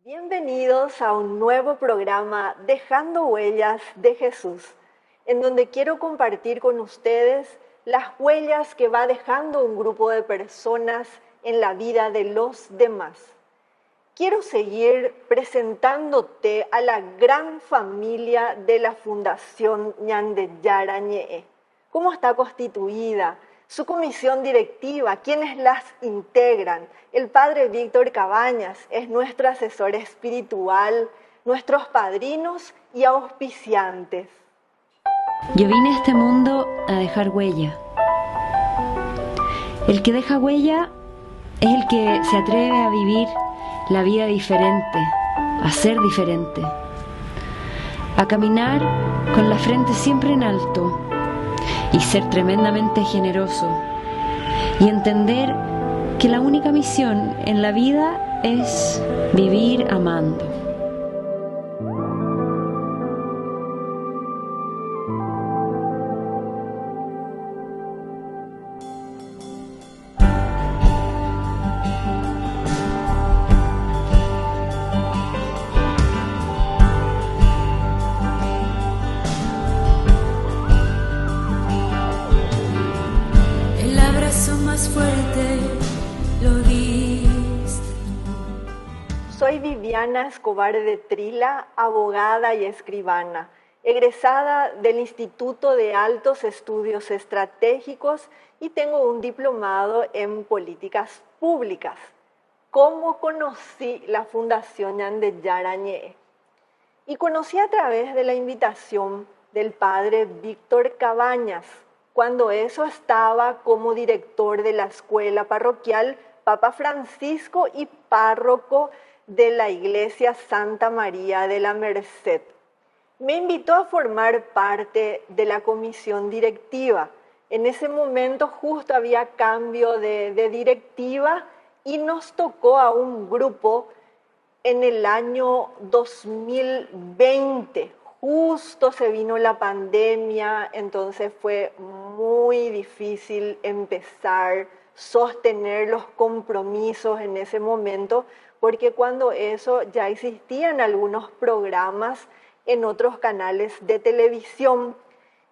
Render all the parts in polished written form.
Bienvenidos a un nuevo programa Dejando Huellas de Jesús, en donde quiero compartir con ustedes las huellas que va dejando un grupo de personas en la vida de los demás. Quiero seguir presentándote a la gran familia de la Fundación Ñandeyara Ñe'e. ¿Cómo está constituida? Su comisión directiva, quienes las integran. El padre Víctor Cabañas es nuestro asesor espiritual, nuestros padrinos y auspiciantes. Yo vine a este mundo a dejar huella. El que deja huella es el que se atreve a vivir la vida diferente, a ser diferente, a caminar con la frente siempre en alto y ser tremendamente generoso y entender que la única misión en la vida es vivir amando. Soy Viviana Escobar de Trila, abogada y escribana, egresada del Instituto de Altos Estudios Estratégicos y tengo un diplomado en políticas públicas. ¿Cómo conocí la Fundación Ñandeyara Ñe'e? Y conocí a través de la invitación del padre Víctor Cabañas, cuando eso estaba como director de la escuela parroquial Papa Francisco y párroco de la Iglesia Santa María de la Merced. Me invitó a formar parte de la comisión directiva. En ese momento justo había cambio de directiva y nos tocó a un grupo en el año 2020. Justo se vino la pandemia, entonces fue muy difícil empezar, sostener los compromisos en ese momento, porque cuando eso ya existían algunos programas en otros canales de televisión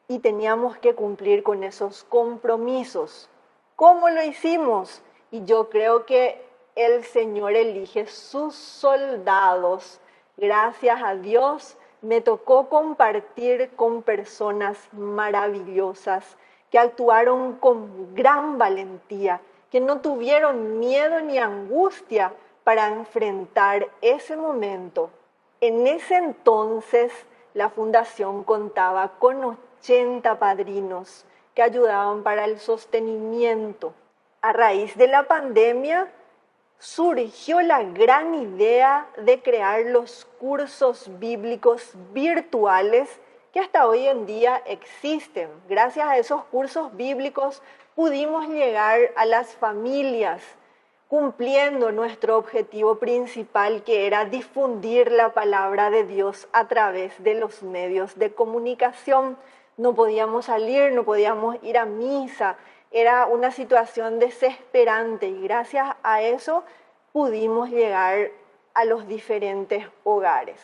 y teníamos que cumplir con esos compromisos. ¿Cómo lo hicimos? Y yo creo que el Señor elige sus soldados. Gracias a Dios me tocó compartir con personas maravillosas que actuaron con gran valentía, que no tuvieron miedo ni angustia para enfrentar ese momento. En ese entonces, la fundación contaba con 80 padrinos que ayudaban para el sostenimiento. A raíz de la pandemia, surgió la gran idea de crear los cursos bíblicos virtuales que hasta hoy en día existen. Gracias a esos cursos bíblicos pudimos llegar a las familias, cumpliendo nuestro objetivo principal, que era difundir la palabra de Dios a través de los medios de comunicación. No podíamos salir, no podíamos ir a misa, era una situación desesperante y gracias a eso pudimos llegar a los diferentes hogares.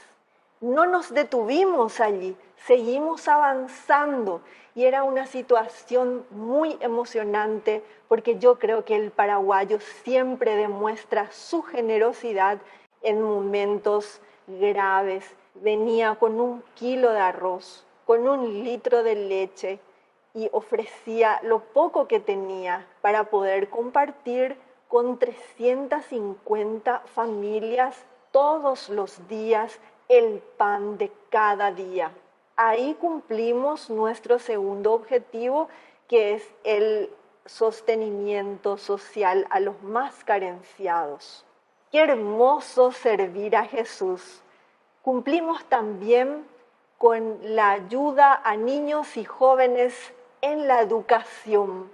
No nos detuvimos allí, seguimos avanzando y era una situación muy emocionante porque yo creo que el paraguayo siempre demuestra su generosidad en momentos graves. Venía con 1 kilo de arroz, con 1 litro de leche y ofrecía lo poco que tenía para poder compartir con 350 familias todos los días el pan de cada día. Ahí cumplimos nuestro segundo objetivo, que es el sostenimiento social a los más carenciados. Qué hermoso servir a Jesús. Cumplimos también con la ayuda a niños y jóvenes en la educación.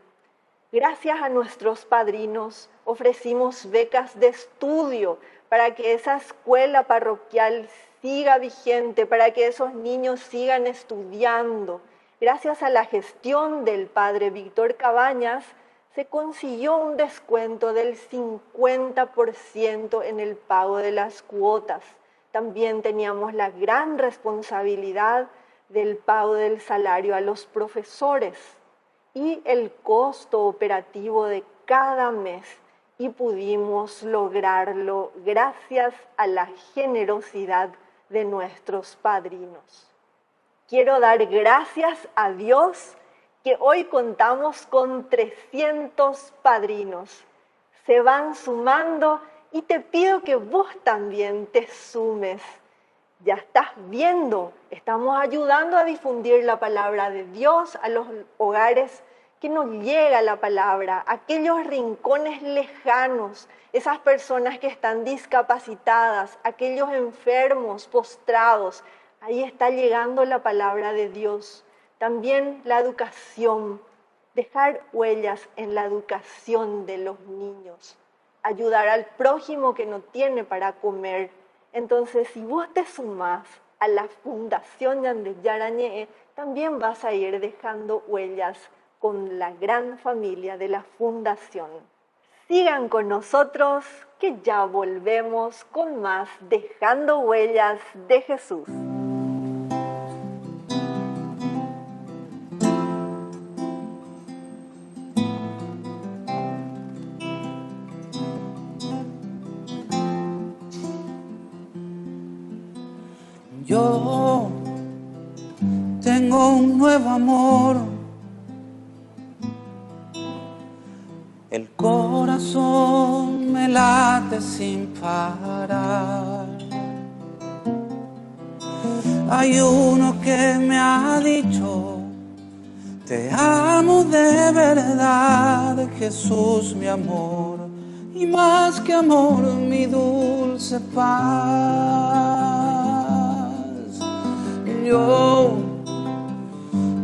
Gracias a nuestros padrinos ofrecimos becas de estudio para que esa escuela parroquial siga vigente, para que esos niños sigan estudiando. Gracias a la gestión del padre Víctor Cabañas se consiguió un descuento del 50% en el pago de las cuotas. También teníamos la gran responsabilidad del pago del salario a los profesores y el costo operativo de cada mes. Y pudimos lograrlo gracias a la generosidad de nuestros padrinos. Quiero dar gracias a Dios que hoy contamos con 300 padrinos. Se van sumando y te pido que vos también te sumes. Ya estás viendo, estamos ayudando a difundir la palabra de Dios a los hogares que no llega la palabra, aquellos rincones lejanos, esas personas que están discapacitadas, aquellos enfermos, postrados. Ahí está llegando la palabra de Dios. También la educación, dejar huellas en la educación de los niños, ayudar al prójimo que no tiene para comer. Entonces, si vos te sumás a la Fundación Yandel Yarañé, también vas a ir dejando huellas con la gran familia de la Fundación. Sigan con nosotros que ya volvemos con más Dejando Huellas de Jesús. Yo tengo un nuevo amor, el corazón me late sin parar. Hay uno que me ha dicho, te amo de verdad, Jesús mi amor, y más que amor mi dulce paz. Yo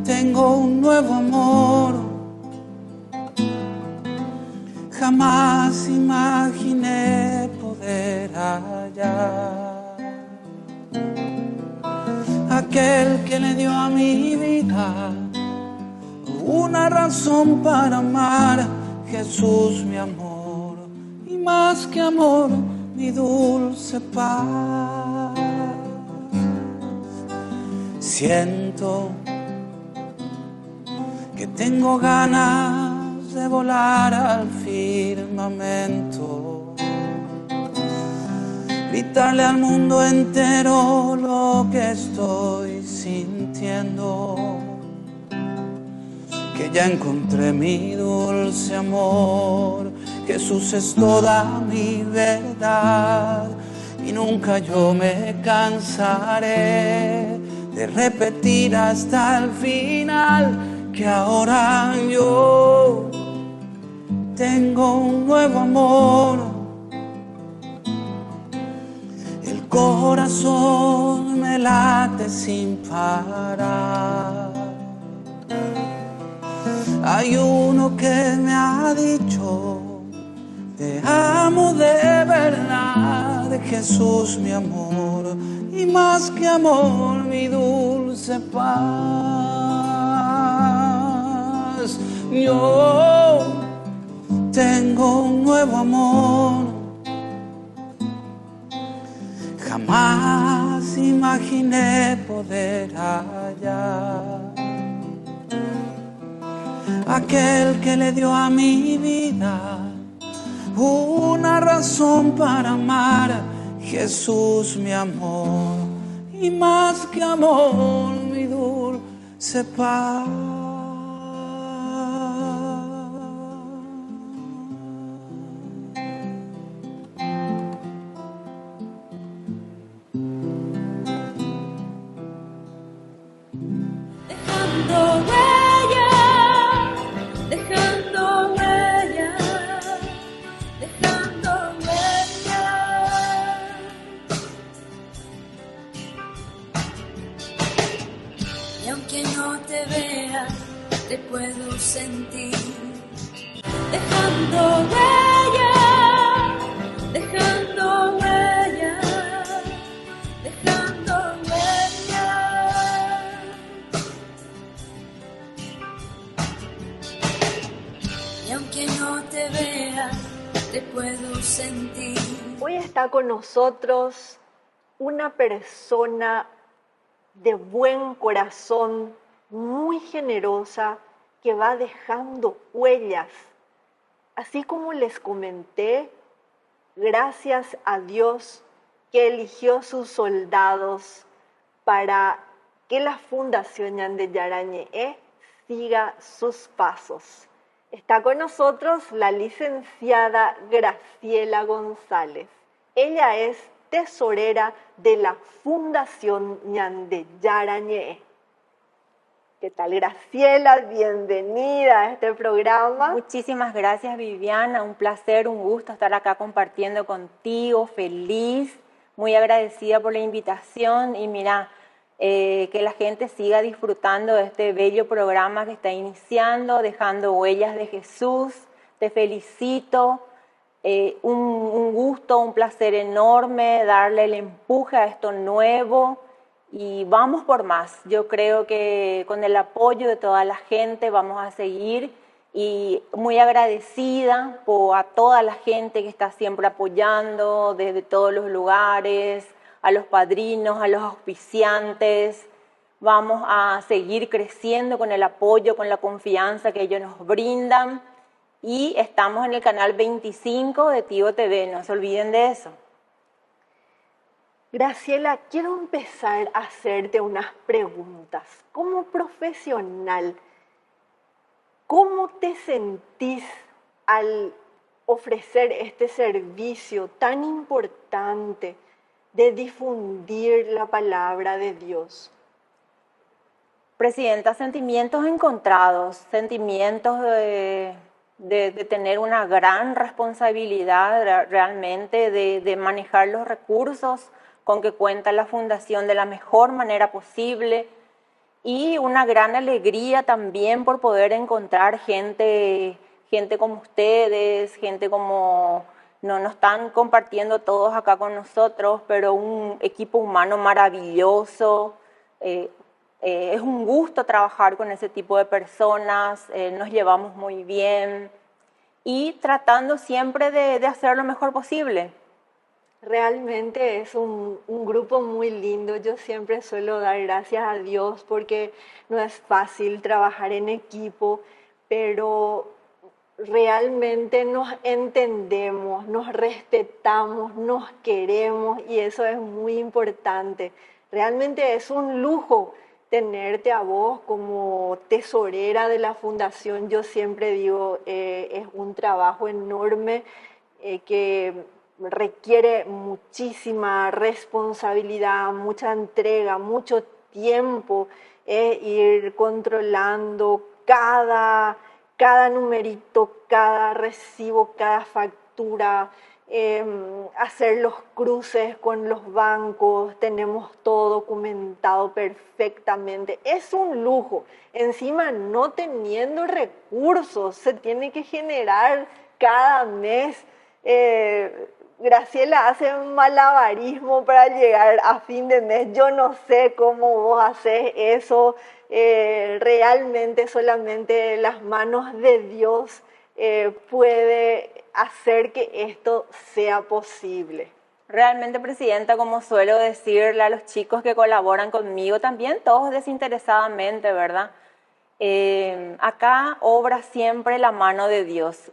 tengo un nuevo amor, jamás imaginé poder hallar. Aquel que le dio a mi vida una razón para amar, Jesús mi amor, y más que amor mi dulce paz. Siento que tengo ganas de volar al firmamento, gritarle al mundo entero lo que estoy sintiendo, que ya encontré mi dulce amor, Jesús es toda mi verdad, y nunca yo me cansaré de repetir hasta el final que ahora yo tengo un nuevo amor. El corazón me late sin parar. Hay uno que me ha dicho, te amo de verdad, Jesús mi amor, y más que amor mi dulce paz. Yo tengo un nuevo amor, jamás imaginé poder hallar. Aquel que le dio a mi vida una razón para amar, Jesús mi amor, y más que amor mi dulce paz. Te puedo sentir dejando huella, dejando huella, dejando huella. Y aunque sentir. Hoy está con nosotros una persona de buen corazón, muy generosa, que va dejando huellas. Así como les comenté, gracias a Dios que eligió sus soldados para que la Fundación Ñande Yarañe'e siga sus pasos. Está con nosotros la licenciada Graciela González. Ella es tesorera de la Fundación Ñande Yarañe'e. ¿Qué tal, Graciela? Bienvenida a este programa. Muchísimas gracias, Viviana. Un placer, un gusto estar acá compartiendo contigo. Feliz, muy agradecida por la invitación. Y mira, que la gente siga disfrutando de este bello programa que está iniciando, dejando huellas de Jesús. Te felicito. Un gusto, un placer enorme darle el empuje a esto nuevo. Y vamos por más. Yo creo que con el apoyo de toda la gente vamos a seguir, y muy agradecida a toda la gente que está siempre apoyando desde todos los lugares, a los padrinos, a los auspiciantes. Vamos a seguir creciendo con el apoyo, con la confianza que ellos nos brindan, y estamos en el canal 25 de Tigo TV, no se olviden de eso. Graciela, quiero empezar a hacerte unas preguntas. Como profesional, ¿cómo te sentís al ofrecer este servicio tan importante de difundir la palabra de Dios? Presidenta, sentimientos encontrados, sentimientos de tener una gran responsabilidad realmente de manejar los recursos con que cuenta la Fundación de la mejor manera posible, y una gran alegría también por poder encontrar gente como ustedes, gente como nos están compartiendo todos acá con nosotros, pero un equipo humano maravilloso. Es un gusto trabajar con ese tipo de personas, nos llevamos muy bien y tratando siempre de hacer lo mejor posible. Realmente es un grupo muy lindo. Yo siempre suelo dar gracias a Dios porque no es fácil trabajar en equipo, pero realmente nos entendemos, nos respetamos, nos queremos, y eso es muy importante. Realmente es un lujo tenerte a vos como tesorera de la Fundación. Yo siempre digo, es un trabajo enorme que requiere muchísima responsabilidad, mucha entrega, mucho tiempo, ir controlando cada numerito, cada recibo, cada factura, hacer los cruces con los bancos. Tenemos todo documentado perfectamente. Es un lujo. Encima, no teniendo recursos, se tiene que generar cada mes. Graciela hace un malabarismo para llegar a fin de mes. Yo no sé cómo vos haces eso. Realmente solamente las manos de Dios puede hacer que esto sea posible. Realmente, Presidenta, como suelo decirle a los chicos que colaboran conmigo, también todos desinteresadamente, ¿verdad? Acá obra siempre la mano de Dios.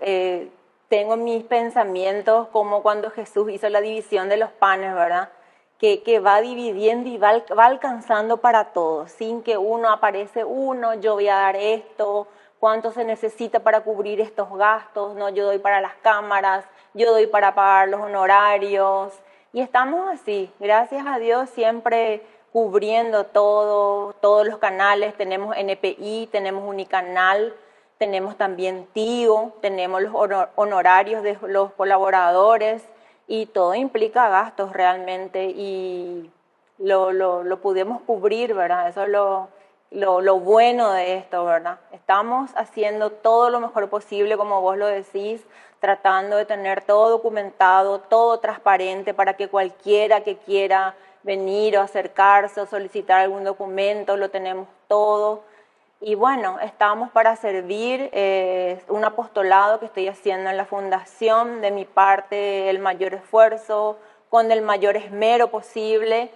Tengo mis pensamientos como cuando Jesús hizo la división de los panes, ¿verdad? Que va dividiendo y va alcanzando para todos, sin que uno aparece yo voy a dar esto, cuánto se necesita para cubrir estos gastos, no, yo doy para las cámaras, yo doy para pagar los honorarios, y estamos así, gracias a Dios, siempre cubriendo todos los canales. Tenemos NPI, tenemos Unicanal, tenemos también Tigo, tenemos los honorarios de los colaboradores, y todo implica gastos realmente, y lo pudimos cubrir, ¿verdad? Eso es lo bueno de esto, ¿verdad? Estamos haciendo todo lo mejor posible, como vos lo decís, tratando de tener todo documentado, todo transparente, para que cualquiera que quiera venir o acercarse o solicitar algún documento, lo tenemos todo. Y bueno, estamos para servir, un apostolado que estoy haciendo en la fundación, de mi parte el mayor esfuerzo, con el mayor esmero posible,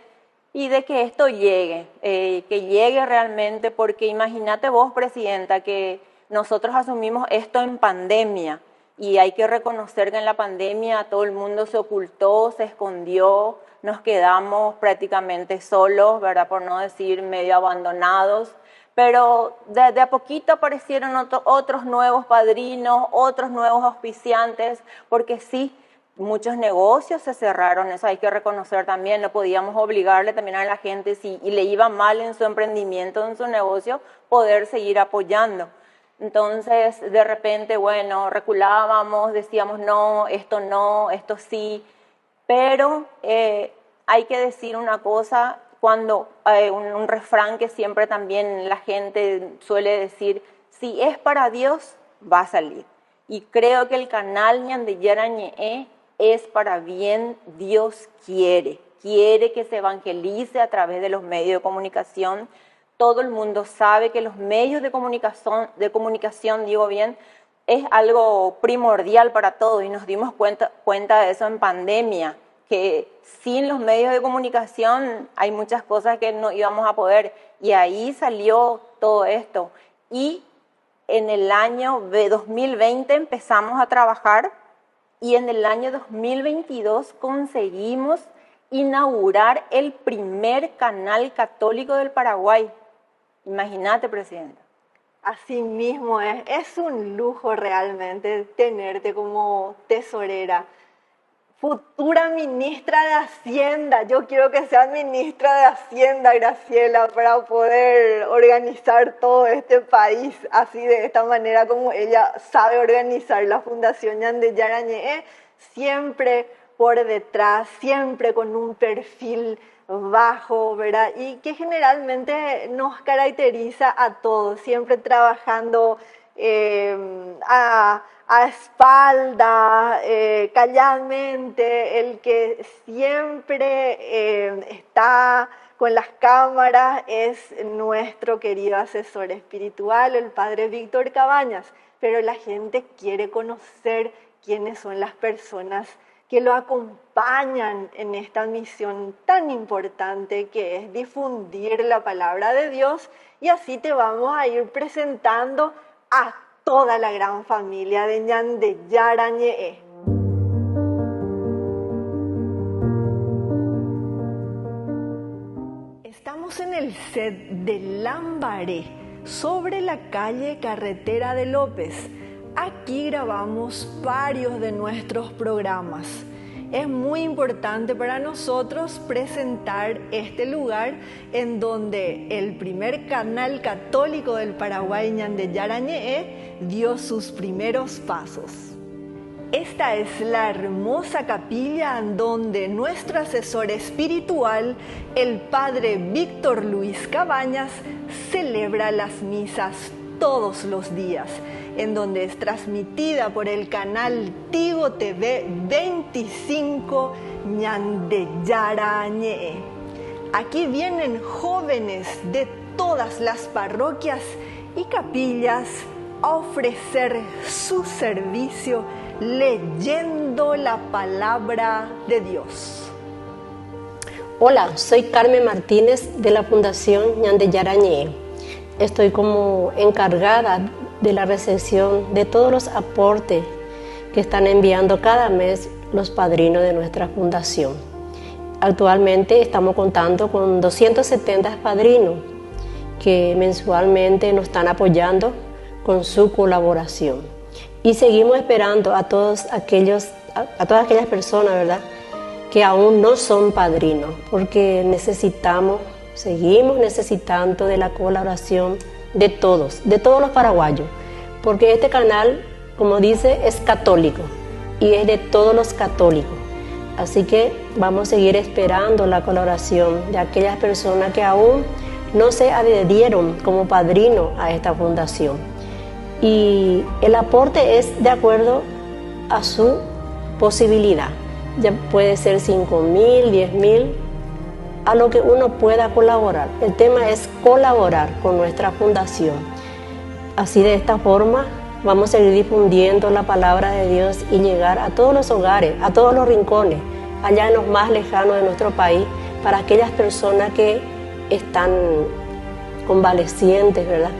y de que esto llegue, que llegue realmente, porque imagínate vos, Presidenta, que nosotros asumimos esto en pandemia, y hay que reconocer que en la pandemia todo el mundo se ocultó, se escondió, nos quedamos prácticamente solos, ¿verdad? Por no decir medio abandonados. Pero de a poquito aparecieron otros nuevos padrinos, otros nuevos auspiciantes, porque sí, muchos negocios se cerraron, eso hay que reconocer también, no podíamos obligarle también a la gente, si le iba mal en su emprendimiento, en su negocio, poder seguir apoyando. Entonces, de repente, bueno, reculábamos, decíamos no, esto sí, pero hay que decir una cosa, cuando un refrán que siempre también la gente suele decir, si es para Dios, va a salir. Y creo que el canal Ñandeyara Ñe'e es para bien. Dios quiere que se evangelice a través de los medios de comunicación. Todo el mundo sabe que los medios de comunicación, digo bien, es algo primordial para todos, y nos dimos cuenta de eso en pandemia, que sin los medios de comunicación hay muchas cosas que no íbamos a poder, y ahí salió todo esto. Y en el año 2020 empezamos a trabajar, y en el año 2022 conseguimos inaugurar el primer canal católico del Paraguay. Imagínate, Presidenta. Así mismo es un lujo realmente tenerte como tesorera. Futura ministra de Hacienda, yo quiero que sea ministra de Hacienda, Graciela, para poder organizar todo este país así, de esta manera como ella sabe organizar la Fundación Ñandeyara Ñe'e, siempre por detrás, siempre con un perfil bajo, ¿verdad? Y que generalmente nos caracteriza a todos, siempre trabajando a espalda, calladamente, el que siempre está con las cámaras es nuestro querido asesor espiritual, el padre Víctor Cabañas, pero la gente quiere conocer quiénes son las personas que lo acompañan en esta misión tan importante que es difundir la palabra de Dios, y así te vamos a ir presentando a toda la gran familia de Ñandeyara Ñe'e. Estamos en el set de Lambaré, sobre la calle Carretera de López. Aquí grabamos varios de nuestros programas. Es muy importante para nosotros presentar este lugar en donde el primer canal católico del Paraguay, Ñandeyara Ñe'e, dio sus primeros pasos. Esta es la hermosa capilla en donde nuestro asesor espiritual, el padre Víctor Luis Cabañas, celebra las misas todos los días, en donde es transmitida por el canal Tigo TV 25 Ñandeyara Ñe'e. Aquí vienen jóvenes de todas las parroquias y capillas a ofrecer su servicio leyendo la palabra de Dios. Hola, soy Carmen Martínez de la Fundación Ñandeyara Ñe'e. Estoy como encargada de la recepción de todos los aportes que están enviando cada mes los padrinos de nuestra fundación. Actualmente estamos contando con 270 padrinos que mensualmente nos están apoyando con su colaboración. Y seguimos esperando a todas aquellas personas, ¿verdad?, que aún no son padrinos, porque seguimos necesitando de la colaboración de todos los paraguayos, porque este canal, como dice, es católico y es de todos los católicos. Así que vamos a seguir esperando la colaboración de aquellas personas que aún no se adhirieron como padrino a esta fundación. Y el aporte es de acuerdo a su posibilidad. Ya puede ser 5.000, 10.000, a lo que uno pueda colaborar. El tema es colaborar con nuestra fundación. Así, de esta forma vamos a ir difundiendo la palabra de Dios y llegar a todos los hogares, a todos los rincones, allá en los más lejanos de nuestro país, para aquellas personas que están convalecientes, ¿verdad?,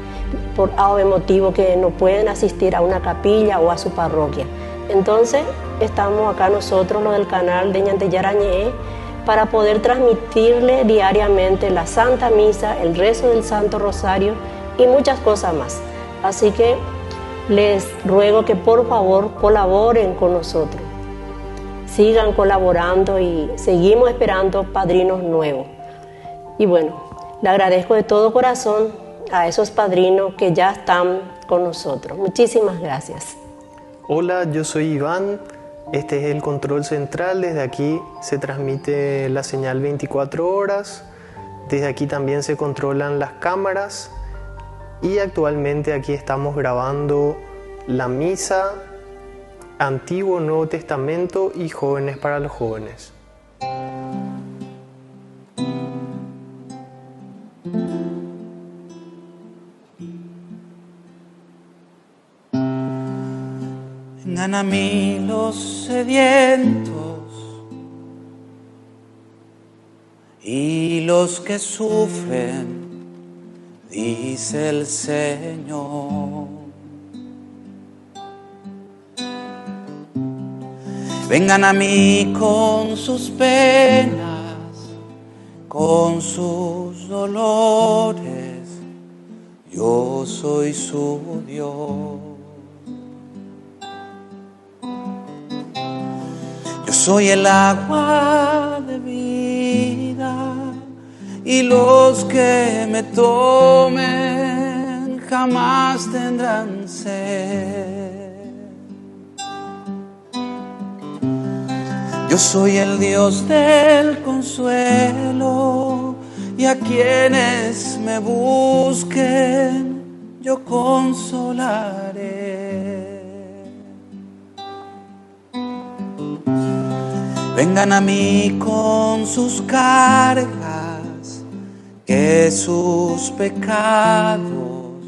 por algún motivo, que no pueden asistir a una capilla o a su parroquia. Entonces estamos acá nosotros, los del canal de Ñande Yarañé, para poder transmitirle diariamente la Santa Misa, el rezo del Santo Rosario y muchas cosas más. Así que les ruego que por favor colaboren con nosotros. Sigan colaborando y seguimos esperando padrinos nuevos. Y bueno, le agradezco de todo corazón a esos padrinos que ya están con nosotros. Muchísimas gracias. Hola, yo soy Iván. Este es el control central. Desde aquí se transmite la señal 24 horas. Desde aquí también se controlan las cámaras. Y actualmente aquí estamos grabando la misa, Antiguo, Nuevo Testamento y Jóvenes para los Jóvenes. Vengan a mí los sedientos y los que sufren, dice el Señor. Vengan a mí con sus penas, con sus dolores, yo soy su Dios. Yo soy el agua de vida, y los que me tomen jamás tendrán sed. Yo soy el Dios del consuelo, y a quienes me busquen yo consolaré. Vengan a mí con sus cargas, que sus pecados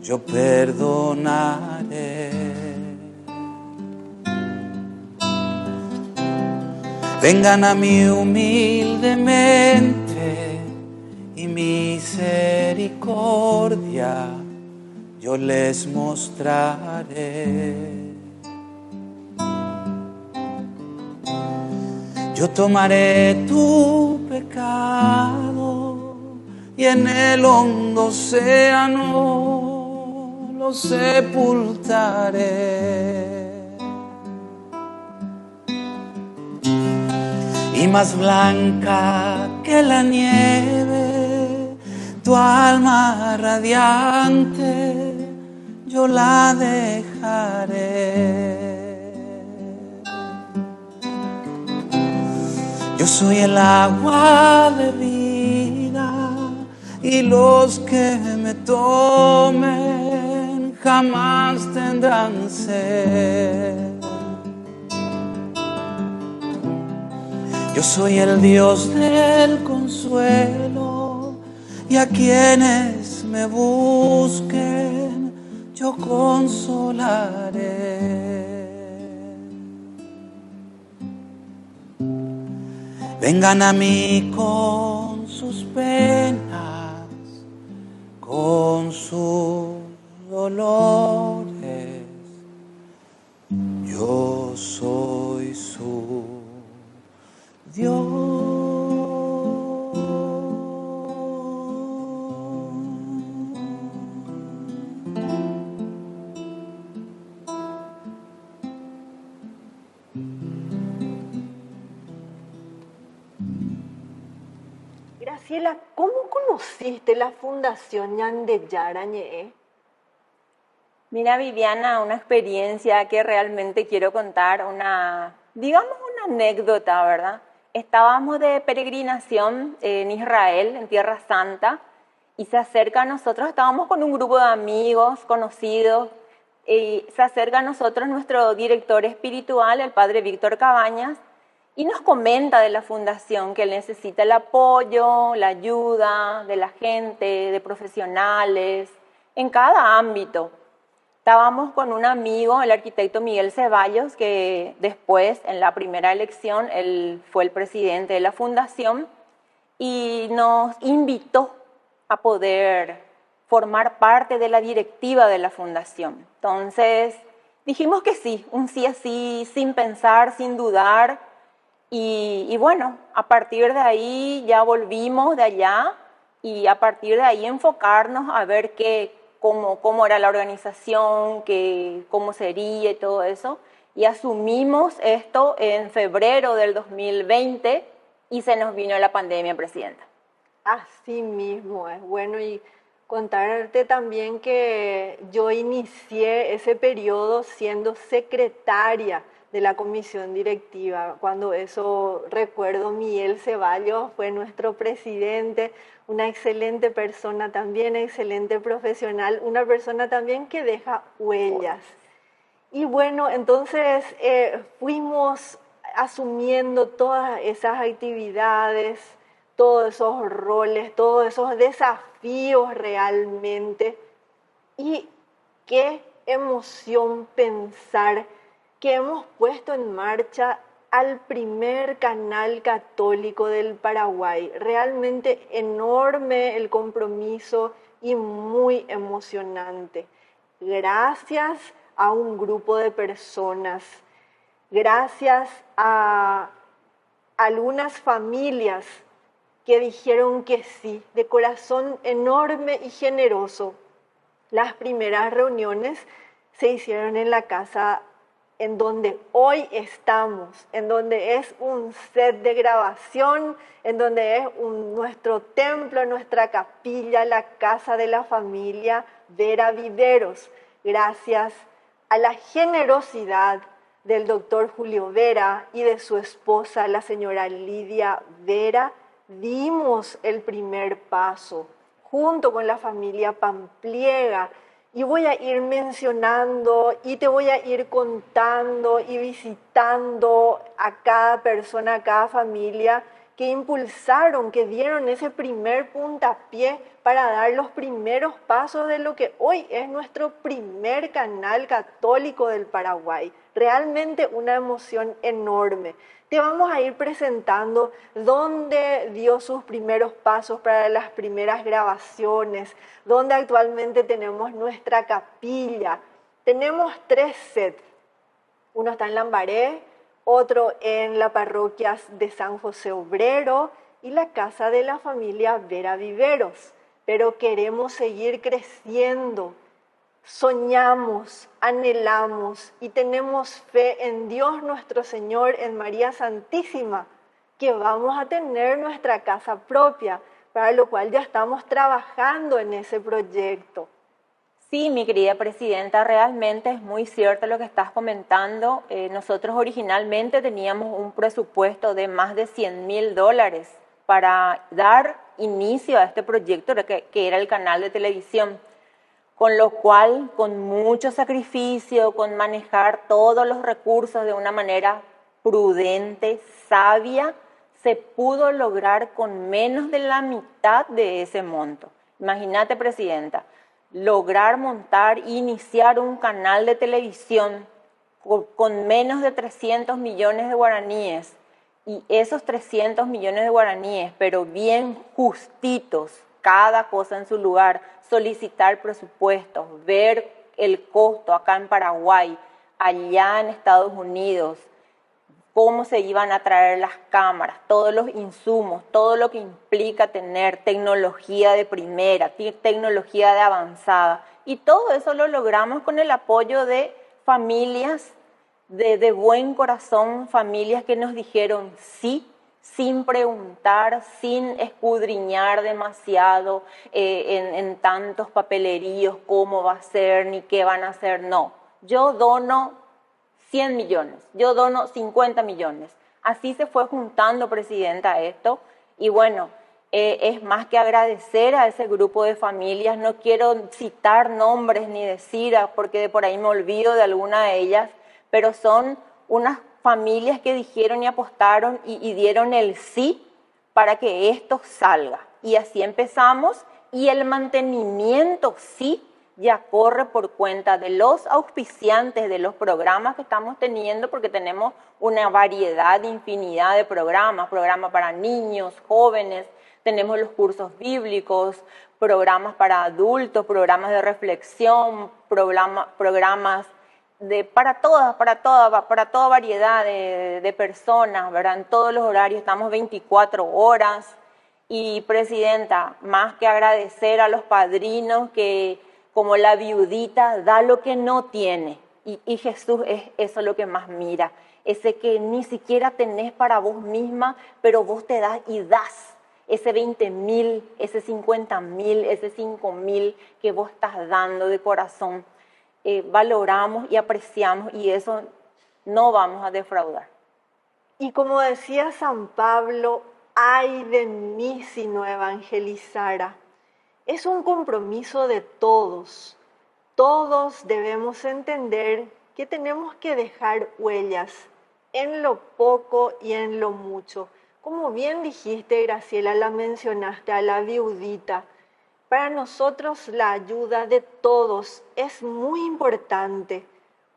yo perdonaré. Vengan a mí humildemente, y misericordia yo les mostraré. Yo tomaré tu pecado y en el hondo océano lo sepultaré. Y más blanca que la nieve, tu alma radiante yo la dejaré. Yo soy el agua de vida, y los que me tomen jamás tendrán sed. Yo soy el Dios del consuelo, y a quienes me busquen yo consolaré. Vengan a mí con sus penas, con sus dolores, yo soy su Dios. Graciela, ¿cómo conociste la Fundación Ñande Yarañé? Mira, Viviana, una experiencia que realmente quiero contar, digamos una anécdota, ¿verdad? Estábamos de peregrinación en Israel, en Tierra Santa, y se acerca a nosotros, estábamos con un grupo de amigos, conocidos, y se acerca a nosotros nuestro director espiritual, el padre Víctor Cabañas, y nos comenta de la fundación que él necesita el apoyo, la ayuda de la gente, de profesionales, en cada ámbito. Estábamos con un amigo, el arquitecto Miguel Ceballos, que después, en la primera elección, él fue el presidente de la fundación y nos invitó a poder formar parte de la directiva de la fundación. Entonces, dijimos que sí, un sí así, sin pensar, sin dudar. Y bueno, a partir de ahí ya volvimos de allá y a partir de ahí enfocarnos a ver cómo era la organización, cómo sería y todo eso. Y asumimos esto en febrero del 2020 y se nos vino la pandemia, Presidenta. Así mismo es. Bueno, y contarte también que yo inicié ese periodo siendo secretaria de la comisión directiva. Cuando eso recuerdo, Miguel Ceballos fue nuestro presidente, una excelente persona también, excelente profesional, una persona también que deja huellas. Y bueno, entonces fuimos asumiendo todas esas actividades, todos esos roles, todos esos desafíos realmente. Y qué emoción pensar que hemos puesto en marcha al primer canal católico del Paraguay. Realmente enorme el compromiso y muy emocionante. Gracias a un grupo de personas, gracias a algunas familias que dijeron que sí, de corazón enorme y generoso. Las primeras reuniones se hicieron en la casa en donde hoy estamos, en donde es un set de grabación, en donde es nuestro templo, nuestra capilla, la casa de la familia Vera Viveros. Gracias a la generosidad del doctor Julio Vera y de su esposa, la señora Lidia Vera, dimos el primer paso junto con la familia Pampliega. Y voy a ir mencionando y te voy a ir contando y visitando a cada persona, a cada familia que impulsaron, que dieron ese primer puntapié para dar los primeros pasos de lo que hoy es nuestro primer canal católico del Paraguay. Realmente una emoción enorme. Te vamos a ir presentando dónde dio sus primeros pasos para las primeras grabaciones, dónde actualmente tenemos nuestra capilla. Tenemos 3 sets. Uno está en Lambaré, otro en la parroquia de San José Obrero y la casa de la familia Vera Viveros. Pero queremos seguir creciendo. Soñamos, anhelamos y tenemos fe en Dios nuestro Señor, en María Santísima, que vamos a tener nuestra casa propia, para lo cual ya estamos trabajando en ese proyecto. Sí, mi querida Presidenta, realmente es muy cierto lo que estás comentando. Nosotros originalmente teníamos un presupuesto de más de $100.000 para dar inicio a este proyecto que era el canal de televisión. Con lo cual, con mucho sacrificio, con manejar todos los recursos de una manera prudente, sabia, se pudo lograr con menos de la mitad de ese monto. Imagínate, Presidenta, lograr montar e iniciar un canal de televisión con menos de 300 millones de guaraníes, y esos 300 millones de guaraníes, pero bien justitos, cada cosa en su lugar, solicitar presupuestos, ver el costo acá en Paraguay, allá en Estados Unidos, cómo se iban a traer las cámaras, todos los insumos, todo lo que implica tener tecnología de primera, tecnología de avanzada. Y todo eso lo logramos con el apoyo de familias de buen corazón, familias que nos dijeron sí, sin preguntar, sin escudriñar demasiado en tantos papeleríos, cómo va a ser, ni qué van a hacer. No, yo dono 100 millones, yo dono 50 millones. Así se fue juntando, Presidenta, esto. Y bueno, es más que agradecer a ese grupo de familias. No quiero citar nombres ni decir, porque de por ahí me olvido de alguna de ellas, pero son unas familias que dijeron y apostaron y dieron el sí para que esto salga. Y así empezamos, y el mantenimiento sí ya corre por cuenta de los auspiciantes de los programas que estamos teniendo, porque tenemos una variedad, infinidad de programas para niños, jóvenes, tenemos los cursos bíblicos, programas para adultos, programas de reflexión, programas para toda variedad de personas, ¿verdad? En todos los horarios, estamos 24 horas. Y, Presidenta, más que agradecer a los padrinos que, como la viudita, da lo que no tiene. Y Jesús es eso lo que más mira, ese que ni siquiera tenés para vos misma, pero vos te das y das. Ese 20.000, ese 50.000, ese 5.000 que vos estás dando de corazón. Valoramos y apreciamos, y eso no vamos a defraudar. Y como decía San Pablo, ay de mí si no evangelizara. Es un compromiso de todos. Todos debemos entender que tenemos que dejar huellas en lo poco y en lo mucho. Como bien dijiste, Graciela, la mencionaste a la viudita. Para nosotros la ayuda de todos es muy importante.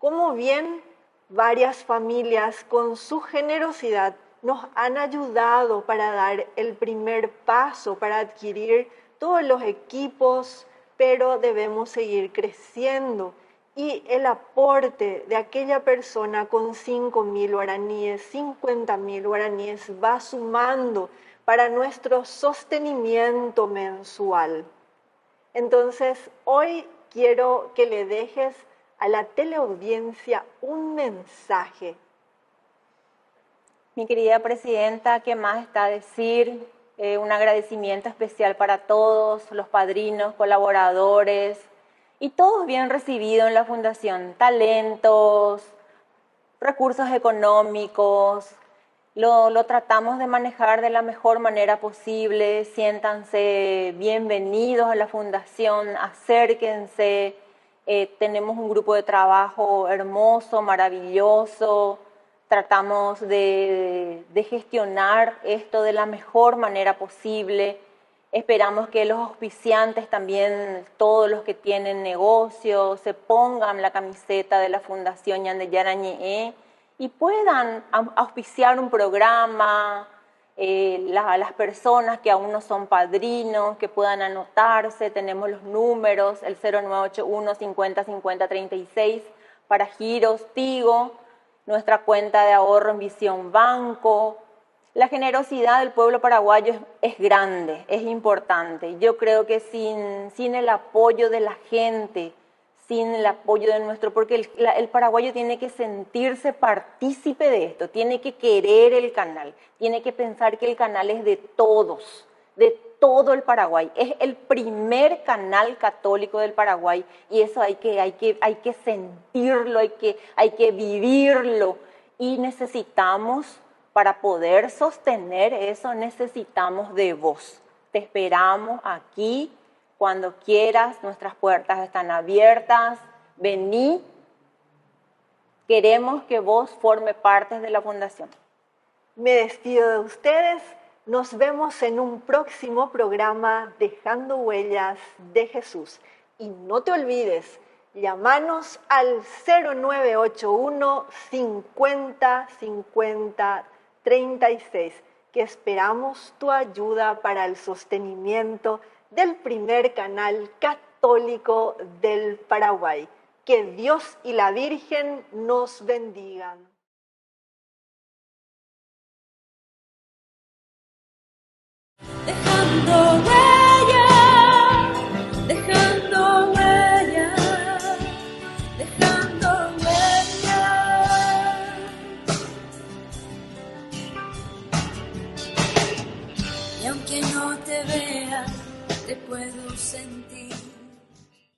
Como bien varias familias con su generosidad nos han ayudado para dar el primer paso, para adquirir todos los equipos, pero debemos seguir creciendo. Y el aporte de aquella persona con 5.000 guaraníes, 50.000 guaraníes va sumando para nuestro sostenimiento mensual. Entonces, hoy quiero que le dejes a la teleaudiencia un mensaje. Mi querida Presidenta, ¿qué más está a decir? Un agradecimiento especial para todos los padrinos, colaboradores y todos bien recibidos en la Fundación. Talentos, recursos económicos, lo tratamos de manejar de la mejor manera posible. Siéntanse bienvenidos a la Fundación, acérquense. Tenemos un grupo de trabajo hermoso, maravilloso. Tratamos de gestionar esto de la mejor manera posible. Esperamos que los auspiciantes también, todos los que tienen negocios, se pongan la camiseta de la Fundación Ñandeyara Ñe'e y puedan auspiciar un programa. Las personas que aún no son padrinos, que puedan anotarse. Tenemos los números, el 0981 50 50 36 para giros Tigo, nuestra cuenta de ahorro en Visión Banco. La generosidad del pueblo paraguayo es grande, es importante. Yo creo que sin el apoyo de la gente, sin el apoyo de nuestro, porque el paraguayo tiene que sentirse partícipe de esto, tiene que querer el canal, tiene que pensar que el canal es de todos, de todo el Paraguay. Es el primer canal católico del Paraguay y eso hay que sentirlo, hay que vivirlo. Y necesitamos, para poder sostener eso, necesitamos de vos. Te esperamos aquí. Cuando quieras, nuestras puertas están abiertas. Vení. Queremos que vos forme parte de la Fundación. Me despido de ustedes. Nos vemos en un próximo programa Dejando Huellas de Jesús. Y no te olvides, llámanos al 0981 50 50 36, que esperamos tu ayuda para el sostenimiento del primer canal católico del Paraguay. Que Dios y la Virgen nos bendigan. Dejando huella, dejando huella, dejando huella. Y aunque no te vea, te puedo sentir.